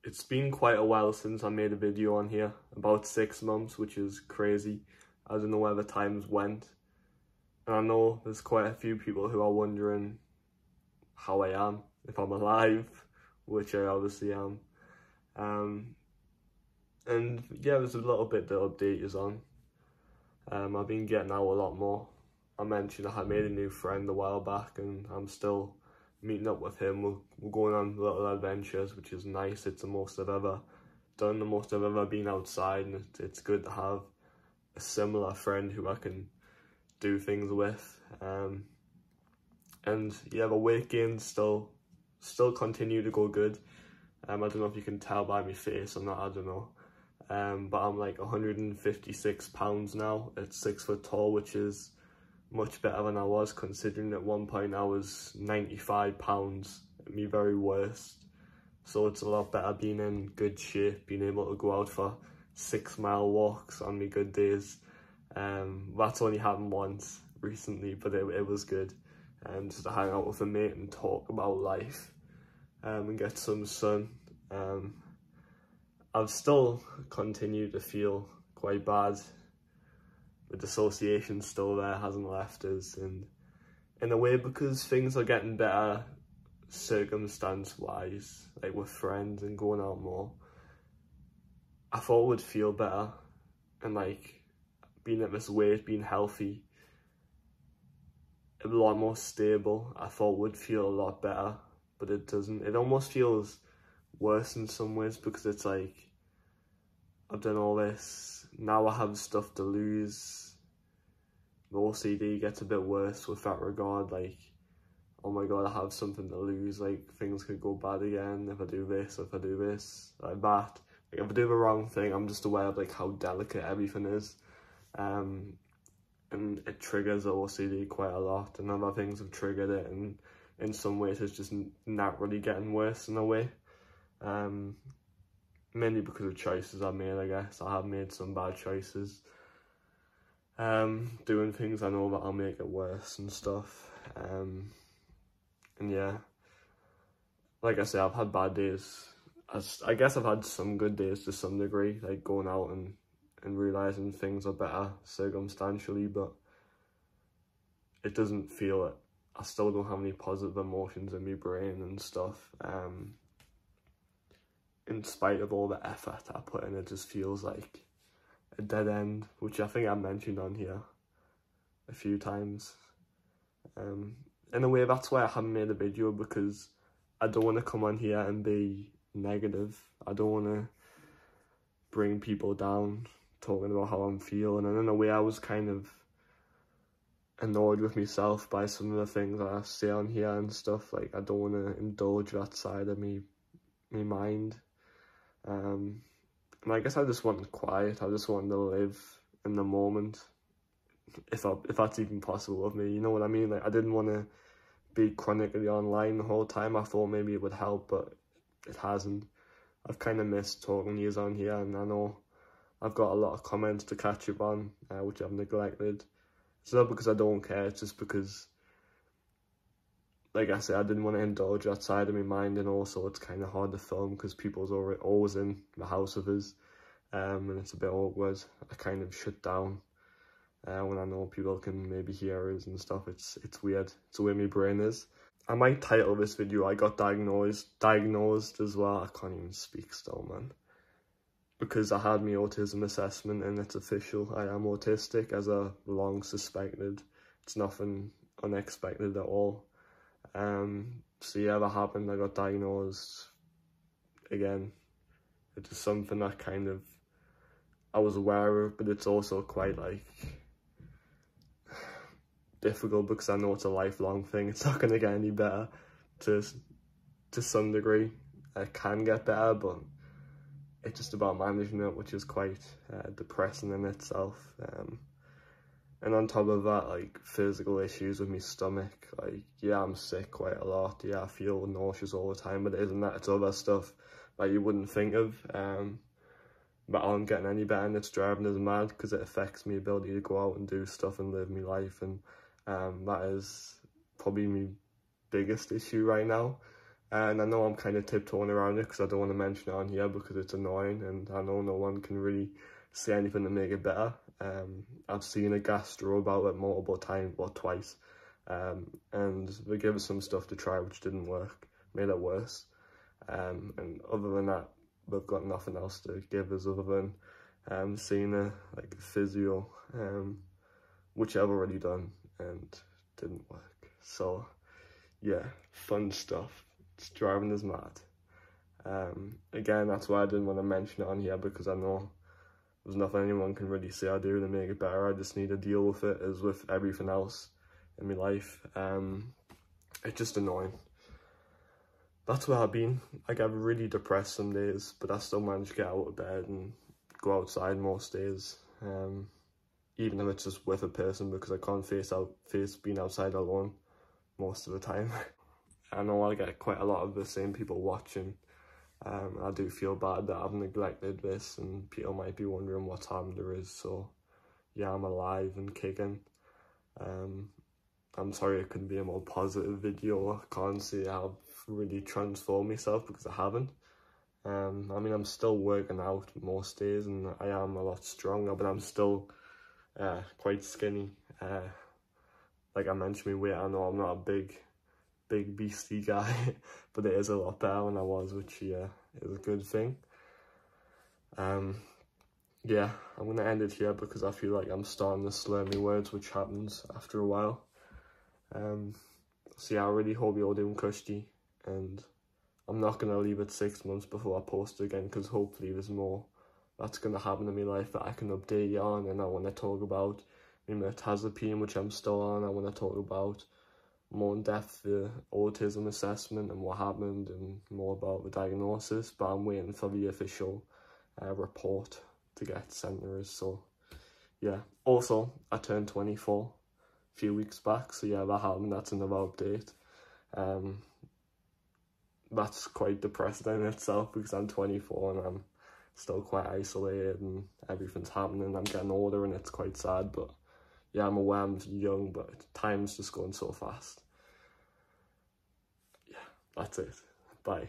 It's been quite a while since I made a video on here, about 6 months, which is crazy. I don't know where the times went. And I know there's quite a few people who are wondering how I am, if I'm alive, which I obviously am. And yeah, there's a little bit to update you on. I've been getting out a lot more. I mentioned I had made a new friend a while back, and I'm still meeting up with him. We're going on little adventures, which is nice. It's the most I've ever done, the most I've ever been outside, and it's good to have a similar friend who I can do things with. And yeah, the weight gains still continue to go good. I don't know if you can tell by my face or not, I don't know. But I'm like 156 pounds now at 6 foot tall, which is much better than I was, considering at one point I was 95 pounds at my very worst. So it's a lot better being in good shape, being able to go out for 6-mile walks on my good days. That's only happened once recently, but it was good. Just to hang out with a mate and talk about life, and get some sun. I've still continued to feel quite bad. The dissociation's still there, hasn't left us, and in a way, because things are getting better circumstance-wise, like with friends and going out more, I thought it would feel better, and like being at this weight, being healthy, a lot more stable, I thought would feel a lot better, but it doesn't. It almost feels worse in some ways, because it's like, I've done all this, now I have stuff to lose. The OCD gets a bit worse with that regard, like, oh my god, I have something to lose, like, things could go bad again if I do this, if I do this, like that. Like, if I do the wrong thing, I'm just aware of like how delicate everything is. And it triggers the OCD quite a lot, and other things have triggered it, and in some ways it's just naturally getting worse in a way. Mainly because of choices I made, I guess. I have made some bad choices. Doing things I know that I'll make it worse and stuff. And yeah, like I say, I've had bad days. I guess I've had some good days to some degree, like going out and realising things are better circumstantially, but it doesn't feel it. I still don't have any positive emotions in my brain and stuff. In spite of all the effort I put in, it just feels like a dead end, which I think I mentioned on here a few times. In a way, that's why I haven't made a video, because I don't want to come on here and be negative. I don't want to bring people down talking about how I'm feeling, and in a way I was kind of annoyed with myself by some of the things that I say on here and stuff. Like, I don't want to indulge that side of me mind. And I guess I just wanted quiet. I just wanted to live in the moment, if that's even possible with me, you know what I mean? Like, I didn't want to be chronically online the whole time. I thought maybe it would help, but it hasn't. I've kind of missed talking to you on here, and I know I've got a lot of comments to catch up on, which I've neglected. It's not because I don't care, it's just because, like I said, I didn't want to indulge that side of my mind, and also it's kind of hard to film because people's always in the house with us, and it's a bit awkward. I kind of shut down when I know people can maybe hear us and stuff. It's weird. It's the way my brain is. I might title this video, I got diagnosed as well. I can't even speak still, man. Because I had my autism assessment, and it's official. I am autistic, as I long suspected. It's nothing unexpected at all. So yeah, that happened. I got diagnosed again. It's just something that kind of I was aware of, but it's also quite like difficult, because I know it's a lifelong thing. It's not going to get any better to some degree. It can get better, but it's just about managing it, which is quite depressing in itself. And on top of that, like, physical issues with my stomach. Like, yeah, I'm sick quite a lot. Yeah, I feel nauseous all the time, but it isn't that. It's other stuff that you wouldn't think of. But I aren't getting any better, and it's driving us mad, because it affects my ability to go out and do stuff and live my life. And that is probably my biggest issue right now. And I know I'm kind of tiptoeing around it because I don't want to mention it on here because it's annoying, and I know no one can really say anything to make it better. I've seen a gastro about it multiple times, or twice, and they gave us some stuff to try which didn't work, made it worse. And other than that, we've got nothing else to give us other than seeing a physio, which I've already done and didn't work. So yeah, fun stuff. It's driving us mad. Again, that's why I didn't want to mention it on here, because I know there's nothing anyone can really say I do to make it better. I just need to deal with it as with everything else in my life. It's just annoying. That's where I've been. I get really depressed some days, but I still manage to get out of bed and go outside most days. Even if it's just with a person, because I can't face being outside alone most of the time. I know I get quite a lot of the same people watching. I do feel bad that I've neglected this, and people might be wondering what's happened to Rhys. So yeah, I'm alive and kicking. I'm sorry it couldn't be a more positive video. I can't say I've really transformed myself, because I haven't. I mean, I'm still working out most days and I am a lot stronger, but I'm still quite skinny. Like I mentioned, my weight, I know I'm not a big beastie guy, but it is a lot better than I was, which is a good thing. Yeah, I'm gonna end it here because I feel like I'm starting to slur my words, which happens after a while. So yeah, I really hope you're all doing cushty, and I'm not gonna leave it 6 months before I post again, because hopefully there's more that's gonna happen in my life that I can update you on. And I want to talk about my mirtazapine, which I'm still on. I want to talk about more in depth the autism assessment and what happened, and more about the diagnosis, but I'm waiting for the official report to get sent to us. So yeah, also I turned 24 a few weeks back, so yeah, that happened. That's another update. That's quite depressing in itself, because I'm 24 and I'm still quite isolated and everything's happening. I'm getting older and it's quite sad, but yeah, I'm aware I'm young, but time's just going so fast. Yeah, that's it. Bye.